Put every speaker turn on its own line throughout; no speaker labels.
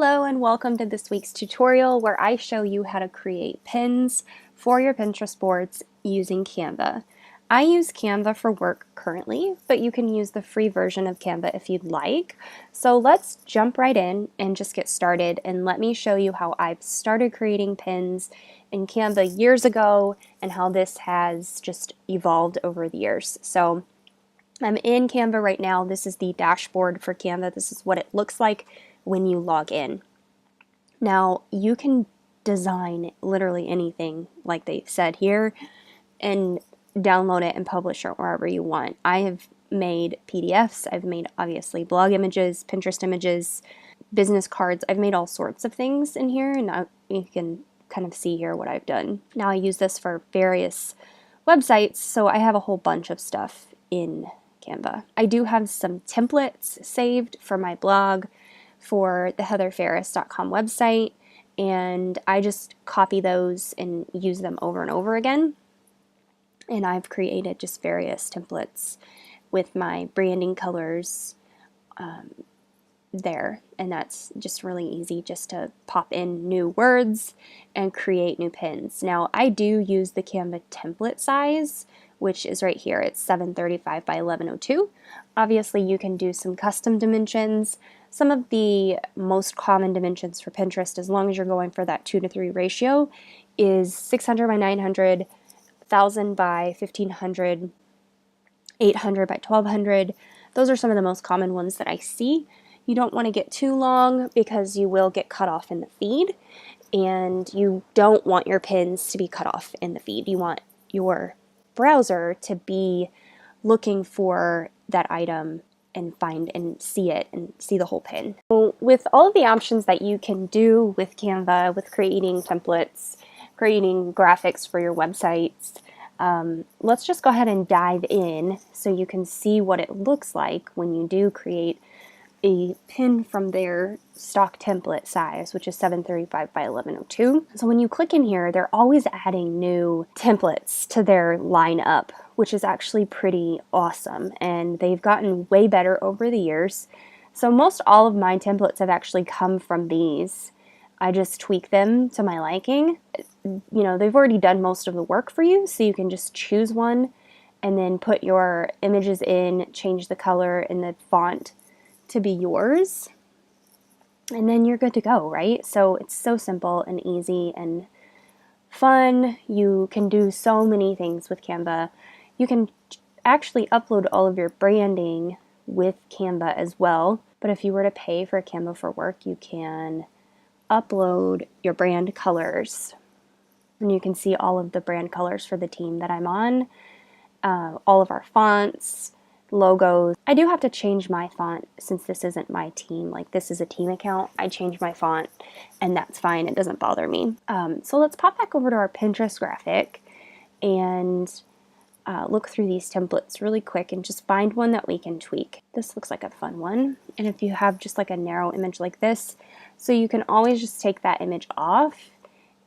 Hello and welcome to this week's tutorial where I show you how to create pins for your Pinterest boards using Canva. I use Canva for work currently, but you can use the free version of Canva if you'd like. So let's jump right in and just get started, and let me show you how I've started creating pins in Canva years ago and how this has just evolved over the years. So I'm in Canva right now. This is the dashboard for Canva. This is what it looks like when you log in. Now you can design literally anything like they said here and download it and publish it wherever you want. I have made PDFs, I've made obviously blog images, Pinterest images, business cards. I've made all sorts of things in here, and you can kind of see here what I've done. Now I use this for various websites, so I have a whole bunch of stuff in Canva. I do have some templates saved for my blog for the heatherferris.com website, and I just copy those and use them over and over again. And I've created just various templates with my branding colors there, and that's just really easy just to pop in new words and create new pins. Now I do use the Canva template size, which is right here. It's 735 by 1102. Obviously you can do some custom dimensions. Some of the most common dimensions for Pinterest, as long as you're going for that 2:3 ratio, is 600 by 900, 1000 by 1500, 800 by 1200. Those are some of the most common ones that I see. You don't want to get too long because you will get cut off in the feed, and you don't want your pins to be cut off in the feed. You want your browser to be looking for that item and find and see it and see the whole pin. So with all of the options that you can do with Canva, with creating templates, creating graphics for your websites, let's just go ahead and dive in so you can see what it looks like when you do create a pin from their stock template size, which is 735 by 1102. So when you click in here, they're always adding new templates to their lineup, which is actually pretty awesome, and they've gotten way better over the years. So most all of my templates have actually come from these. I just tweak them to my liking. You know, they've already done most of the work for you, so you can just choose one and then put your images in, change the color and the font to be yours, and then you're good to go, right? So it's so simple and easy and fun. You can do so many things with Canva. You can actually upload all of your branding with Canva as well, but if you were to pay for Canva for work, you can upload your brand colors, and you can see all of the brand colors for the team that I'm on, all of our fonts, logos. I do have to change my font since this isn't my team. Like, this is a team account. I change my font and that's fine. It doesn't bother me. So let's pop back over to our Pinterest graphic and look through these templates really quick and just find one that we can tweak. This looks like a fun one. And if you have just like a narrow image like this, so you can always just take that image off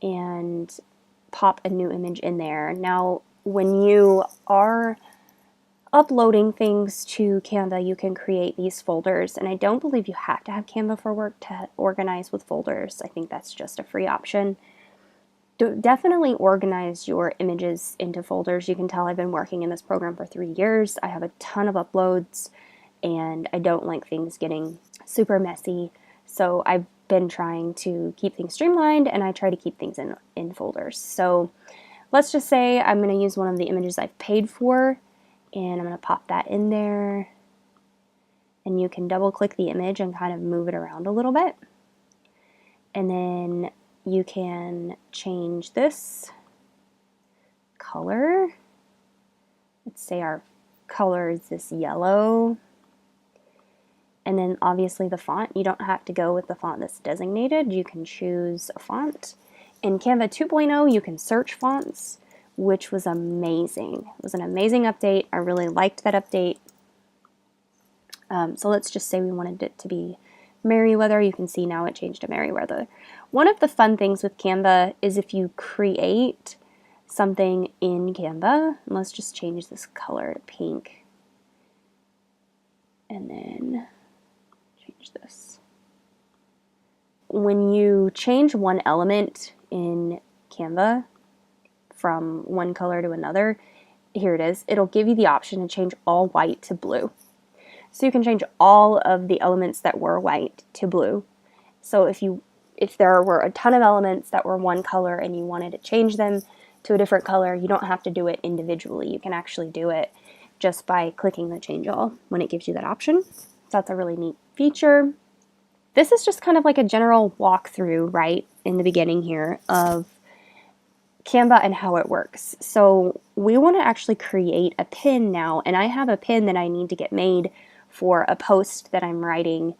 and pop a new image in there. Now, when you are uploading things to Canva, you can create these folders, and I don't believe you have to have Canva for work to organize with folders. I think that's just a free option. Definitely organize your images into folders. You can tell I've been working in this program for 3 years. I have a ton of uploads, and I don't like things getting super messy, so I've been trying to keep things streamlined, and I try to keep things in folders. So let's just say I'm going to use one of the images I've paid for, and I'm going to pop that in there, and you can double click the image and kind of move it around a little bit, and then you can change this color. Let's say our color is this yellow, and then obviously the font, you don't have to go with the font that's designated. You can choose a font. In Canva 2.0 you can search fonts, which was amazing. It was an amazing update. I really liked that update. So let's just say we wanted it to be Merriweather. You can see now it changed to Merriweather. One of the fun things with Canva is if you create something in Canva, and let's just change this color to pink, and then change this. when you change one element in Canva from one color to another, here it is, it'll give you the option to change all white to blue. So you can change all of the elements that were white to blue. So if there were a ton of elements that were one color and you wanted to change them to a different color, you don't have to do it individually. You can actually do it just by clicking the change all when it gives you that option. So that's a really neat feature. This is just kind of like a general walkthrough, right, in the beginning here of Canva and how it works. So we want to actually create a pin now, and I have a pin that I need to get made for a post that I'm writing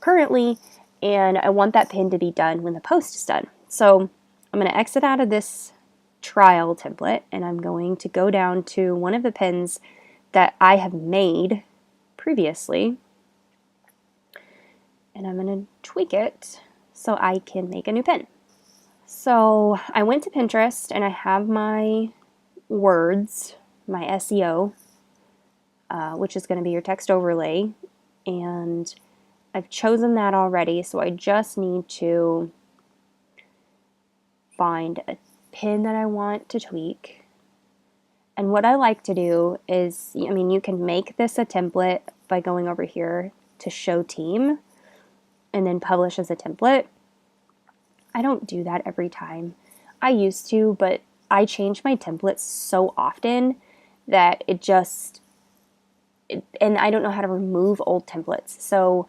currently, and I want that pin to be done when the post is done. So I'm going to exit out of this trial template, and I'm going to go down to one of the pins that I have made previously, and I'm going to tweak it so I can make a new pin. So I went to Pinterest and I have my words, my SEO, which is going to be your text overlay, and I've chosen that already, so I just need to find a pin that I want to tweak. And what I like to do is, I mean, you can make this a template by going over here to show team and then publish as a template. I don't do that every time. I used to, but I change my templates so often that and I don't know how to remove old templates. So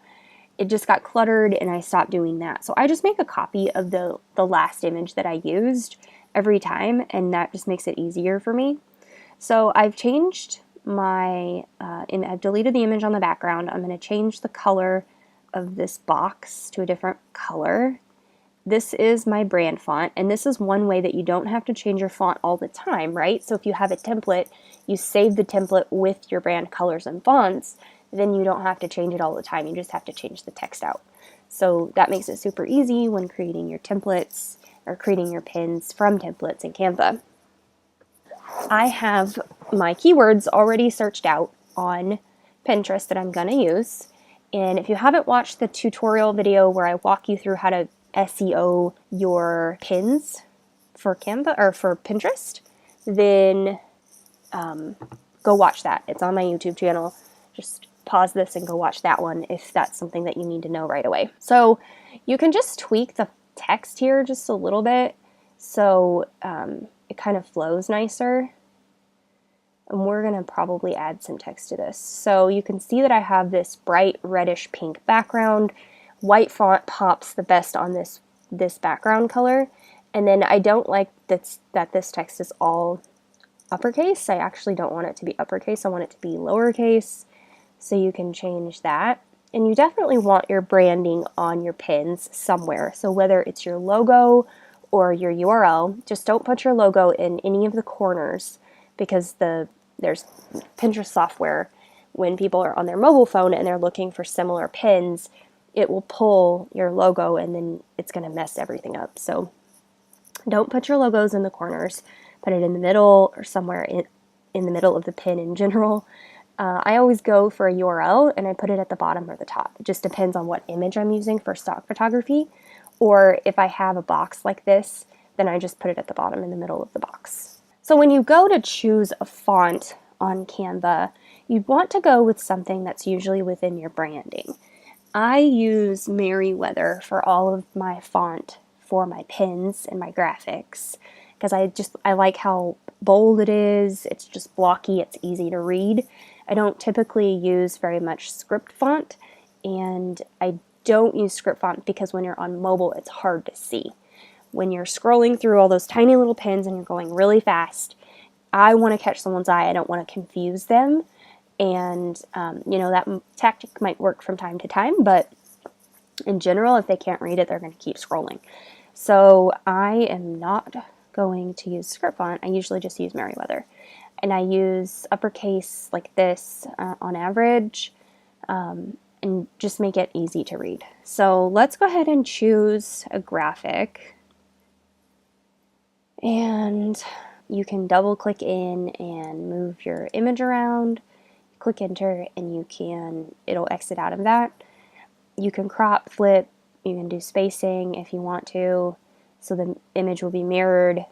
it just got cluttered and I stopped doing that. So I just make a copy of the last image that I used every time, and that just makes it easier for me. So I've changed I've deleted the image on the background. I'm going to change the color of this box to a different color. This is my brand font, and this is one way that you don't have to change your font all the time, right? So if you have a template, you save the template with your brand colors and fonts, then you don't have to change it all the time. You just have to change the text out. So that makes it super easy when creating your templates or creating your pins from templates in Canva. I have my keywords already searched out on Pinterest that I'm going to use. And if you haven't watched the tutorial video where I walk you through how to SEO your pins for Canva or for Pinterest, then go watch that. It's on my YouTube channel. Just pause this and go watch that one if that's something that you need to know right away. So you can just tweak the text here just a little bit so it kind of flows nicer. And we're going to probably add some text to this. So you can see that I have this bright reddish pink background. White font pops the best on this background color. And then I don't like that this text is all uppercase. I actually don't want it to be uppercase. I want it to be lowercase. So you can change that. And you definitely want your branding on your pins somewhere. So whether it's your logo or your URL, just don't put your logo in any of the corners, because there's Pinterest software, when people are on their mobile phone and they're looking for similar pins, it will pull your logo and then it's going to mess everything up. So don't put your logos in the corners. Put it in the middle or somewhere in the middle of the pin in general. I always go for a URL and I put it at the bottom or the top. It just depends on what image I'm using for stock photography. Or if I have a box like this, then I just put it at the bottom in the middle of the box. So when you go to choose a font on Canva, you want to go with something that's usually within your branding. I use Merriweather for all of my font for my pins and my graphics, because I like how bold it is. It's just blocky, it's easy to read. I don't typically use very much script font, and I don't use script font because when you're on mobile, it's hard to see. When you're scrolling through all those tiny little pins and you're going really fast, I want to catch someone's eye. I don't want to confuse them. And, that tactic might work from time to time, but in general, if they can't read it, they're going to keep scrolling. So I am not going to use script font. I usually just use Merriweather. And I use uppercase like this on average, and just make it easy to read. So let's go ahead and choose a graphic. And you can double click in and move your image around. Click enter and it'll exit out of that. You can crop, flip, You can do spacing if you want to, so the image will be mirrored.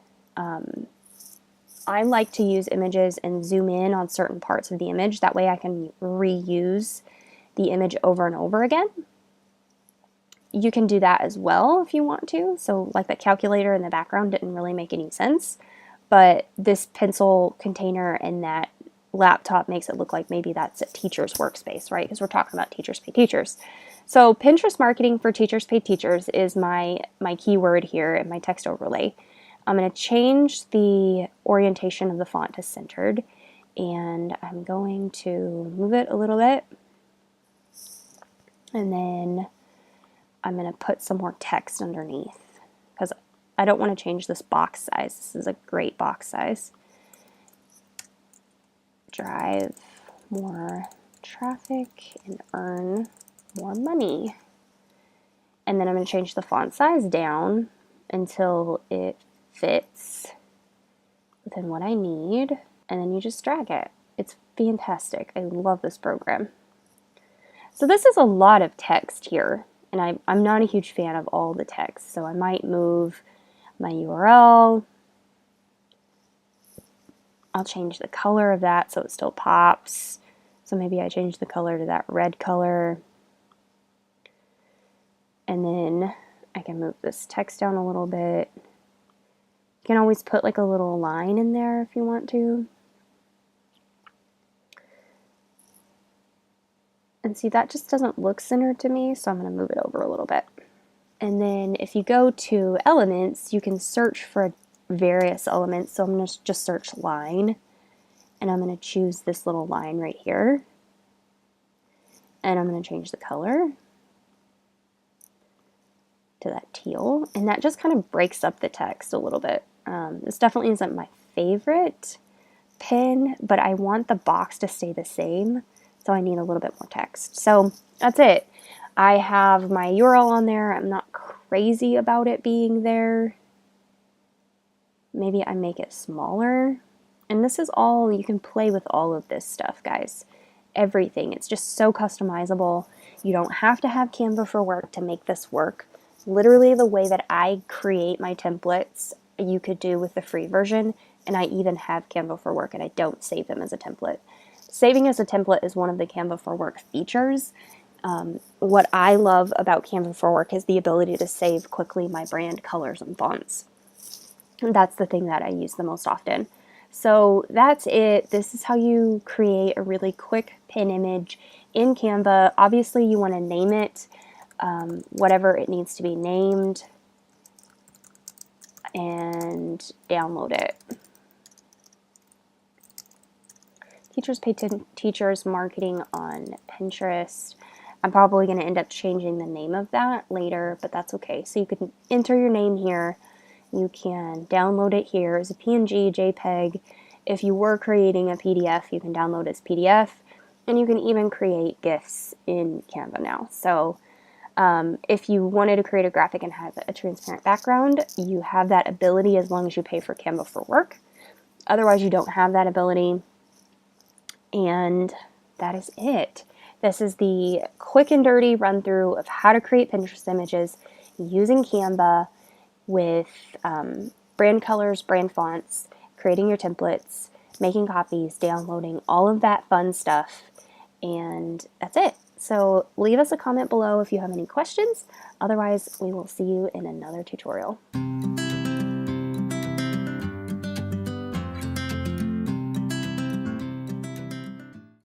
I like to use images and zoom in on certain parts of the image. That way I can reuse the image over and over again. You can do that as well if you want to. So like that calculator in the background didn't really make any sense, but this pencil container and that laptop makes it look like maybe that's a teacher's workspace, right? Because we're talking about teachers pay teachers. So Pinterest marketing for teachers pay teachers is my keyword here in my text overlay. I'm going to change the orientation of the font to centered, and I'm going to move it a little bit, and then I'm going to put some more text underneath because I don't want to change this box size. This is a great box size. Drive more traffic and earn more money. And then I'm going to change the font size down until it fits within what I need, and then you just drag it. It's fantastic. I love this program. So this is a lot of text here, and I'm not a huge fan of all the text, so I might move my URL. I'll change the color of that so it still pops. So maybe I change the color to that red color. And then I can move this text down a little bit. You can always put like a little line in there if you want to. And see, that just doesn't look centered to me, so I'm going to move it over a little bit. And then if you go to elements, you can search for various elements. So I'm going to just search line, and I'm going to choose this little line right here. And I'm going to change the color to that teal, and that just kind of breaks up the text a little bit. This definitely isn't my favorite pin, but I want the box to stay the same, so I need a little bit more text. So that's it. I have my URL on there. I'm not crazy about it being there. Maybe I make it smaller. And this is all, you can play with all of this stuff, guys. Everything. It's just so customizable. You don't have to have Canva for Work to make this work. Literally the way that I create my templates, you could do with the free version, and I even have Canva for Work, and I don't save them as a template. Saving as a template is one of the Canva for Work features. What I love about Canva for Work is the ability to save quickly my brand colors and fonts. And that's the thing that I use the most often. So that's it. This is how you create a really quick pin image in Canva. Obviously, you want to name it whatever it needs to be named, and download it. Teachers pay teachers marketing on Pinterest. I'm probably going to end up changing the name of that later, but that's okay. So you can enter your name here. You can download it here as a PNG, JPEG. If you were creating a PDF, you can download it as PDF, and you can even create GIFs in Canva now. So if you wanted to create a graphic and have a transparent background, you have that ability as long as you pay for Canva for Work. Otherwise, you don't have that ability. And that is it. This is the quick and dirty run through of how to create Pinterest images using Canva with brand colors, brand fonts, creating your templates, making copies, downloading, all of that fun stuff. And that's it. So leave us a comment below if you have any questions. Otherwise, we will see you in another tutorial.